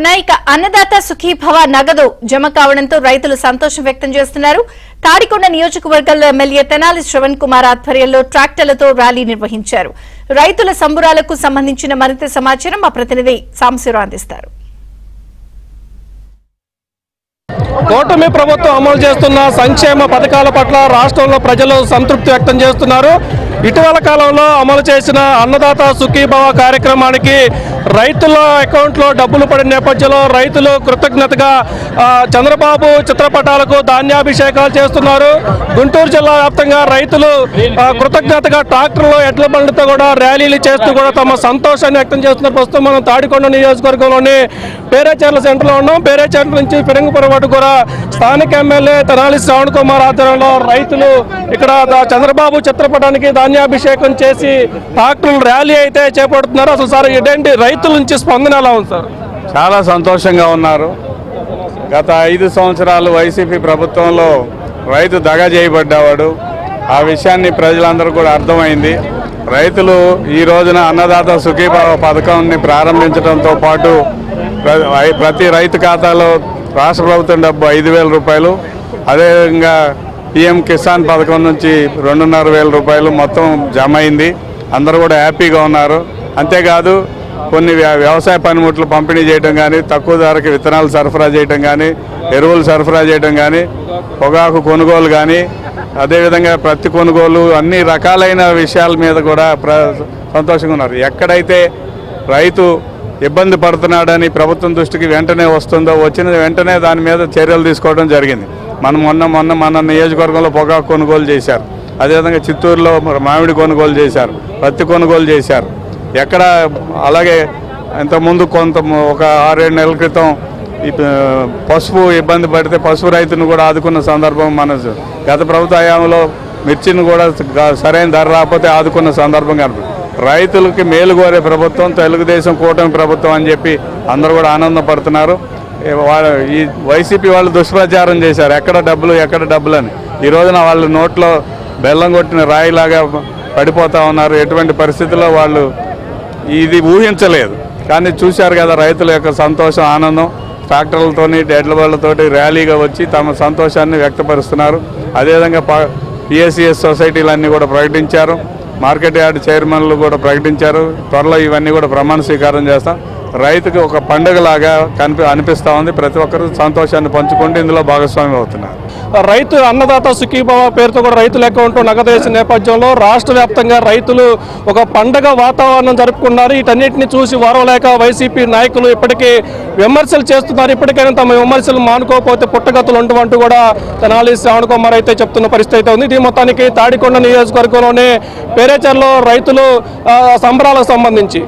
ప్రకటన ఇక అన్నదాత సుఖీభవ నగదు జమ కావడంతో రైతులు సంతోషం వ్యక్తం చేస్తున్నారు. తాడికొండ నియోజకవర్గంలో ఎమ్మెల్యే తెనాలి శ్రవణ్ కుమార్ ఆధ్వర్యంలో ట్రాక్టర్లతో ర్యాలీ నిర్వహించారు. రైతుల సంబురాలకు సంబంధించిన మరింత సమాచారం మా ప్రతినిధి సాంబశివరావు అందిస్తారు. కూటమి ప్రభుత్వం అమలు చేస్తున్న సంక్షేమ పథకాల పట్ల రాష్ట్రంలో ప్రజలు సంతృప్తి వ్యక్తం చేస్తున్నారు. ఇటీవల కాలంలో అమలు చేసిన అన్నదాత సుఖీభవ కార్యక్రమానికి రైతుల అకౌంట్లో డబ్బులు పడిన నేపథ్యంలో రైతులు కృతజ్ఞతగా చంద్రబాబు చిత్రపటాలకు ధాన్యాభిషేకాలు చేస్తున్నారు. గుంటూరు జిల్లా వ్యాప్తంగా రైతులు కృతజ్ఞతగా ట్రాక్టర్లో ఎడ్ల బండితో కూడా ర్యాలీలు చేస్తూ కూడా తమ సంతోషాన్ని వ్యక్తం చేస్తున్నారు. ప్రస్తుతం మనం తాడికొండ నియోజకవర్గంలోని పేరేచెర్ల సెంటర్లో ఉన్నాం. పేరేచెర్ల నుంచి ఫిరంగిపురం వరకు కూడా స్థానిక ఎమ్మెల్యే తెనాలి శ్రవణ్ కుమార్ ఆధ్వర్యంలో రైతులు ఇక్కడ చంద్రబాబు చిత్రపటానికి ధాన్యాభిషేకం చేసి ట్రాక్టర్ ర్యాలీ అయితే చేపడుతున్నారు. అసలు సార్ ఇదేంటి రైతుల నుంచి స్పందన ఎలా ఉంది సార్? చాలా సంతోషంగా ఉన్నారు. గత 5 సంవత్సరాలు వైసీపీ ప్రభుత్వంలో రైతు దగా చేయబడ్డవాడు. ఆ విషయాన్ని ప్రజలందరూ కూడా అర్థమైంది. రైతులు ఈ రోజున అన్నదాత సుఖీభావ పథకాన్ని ప్రారంభించడంతో పాటు ప్రతి రైతు ఖాతాలో రాష్ట్ర ప్రభుత్వం డబ్బు 5,000 రూపాయలు, అదేవిధంగా పిఎం కిసాన్ పథకం నుంచి 2,500 రూపాయలు మొత్తం జమ అయింది. అందరూ కూడా హ్యాపీగా ఉన్నారు. అంతేకాదు కొన్ని వ్యవసాయ పనిముట్లు పంపిణీ చేయడం కానీ, తక్కువ ధరకి విత్తనాలు సరఫరా చేయడం కానీ, ఎరువులు సరఫరా చేయడం కానీ, పొగాకు కొనుగోలు కానీ, అదేవిధంగా ప్రతి కొనుగోలు అన్ని రకాలైన విషయాల మీద కూడా సంతోషంగా ఉన్నారు. ఎక్కడైతే రైతు ఇబ్బంది పడుతున్నాడని ప్రభుత్వం దృష్టికి వెంటనే వస్తుందో వచ్చిన వెంటనే దాని మీద చర్యలు తీసుకోవడం జరిగింది. మన నియోజకవర్గంలో పొగాకు కొనుగోలు చేశారు. అదేవిధంగా చిత్తూరులో మామిడి కొనుగోలు చేశారు, పత్తి కొనుగోలు చేశారు. ఎక్కడ అలాగే ఇంతకుముందు ఒక 6-7 నెలల క్రితం పసుపు ఇబ్బంది పడితే పసుపు రైతును కూడా ఆదుకున్న సందర్భం మన గత ప్రభుత్వ హయాంలో మిర్చిని కూడా సరైన ధర రాకపోతే ఆదుకున్న సందర్భం కనిపిస్తుంది. రైతులకి మేలు కోరే ప్రభుత్వం తెలుగుదేశం కూటమి ప్రభుత్వం అని చెప్పి అందరూ కూడా ఆనందపడుతున్నారు. ఈ వైసీపీ వాళ్ళు దుష్ప్రచారం చేశారు, ఎక్కడ డబ్బులు అని. ఈ రోజున వాళ్ళు నోట్లో బెల్లం కొట్టిన రాయిలాగా పడిపోతూ ఉన్నారు. ఎటువంటి పరిస్థితుల్లో వాళ్ళు ఇది ఊహించలేదు. కానీ చూశారు కదా రైతుల యొక్క సంతోషం, ఆనందం. ట్రాక్టర్లతోని ఎడ్ల బళ్ళతోటి ర్యాలీగా వచ్చి తమ సంతోషాన్ని వ్యక్తపరుస్తున్నారు. అదేవిధంగా పిఎస్సిఎస్ సొసైటీలన్నీ కూడా ప్రకటించారు, మార్కెట్ యార్డ్ చైర్మన్లు కూడా ప్రకటించారు. త్వరలో ఇవన్నీ కూడా ప్రమాణ స్వీకారం చేస్తాం. రైతుకి ఒక పండుగలాగా అనిపిస్తూ ఉంది. ప్రతి ఒక్కరు సంతోషాన్ని పంచుకుంటూ ఇందులో భాగస్వామ్యం అవుతున్నారు. రైతు అన్నదాత సుఖీభావ పేరుతో కూడా రైతుల అకౌంట్లో నగదేసిన నేపథ్యంలో రాష్ట్ర వ్యాప్తంగా రైతులు ఒక పండగ వాతావరణం జరుపుకున్నారు. వీటన్నిటిని చూసి వారవలేక వైసీపీ నాయకులు ఇప్పటికీ విమర్శలు చేస్తున్నారు. ఇప్పటికైనా తమ విమర్శలు మానుకోకపోతే పుట్టగతులు అంటూ కూడా తెనాలి శ్రవణ్ కుమార్ అయితే చెప్తున్న పరిస్థితి అయితే ఉంది. ఇది మొత్తానికి తాడికొండ నియోజకవర్గంలోనే పేరేచెర్లో రైతులు సంబరాలకు సంబంధించి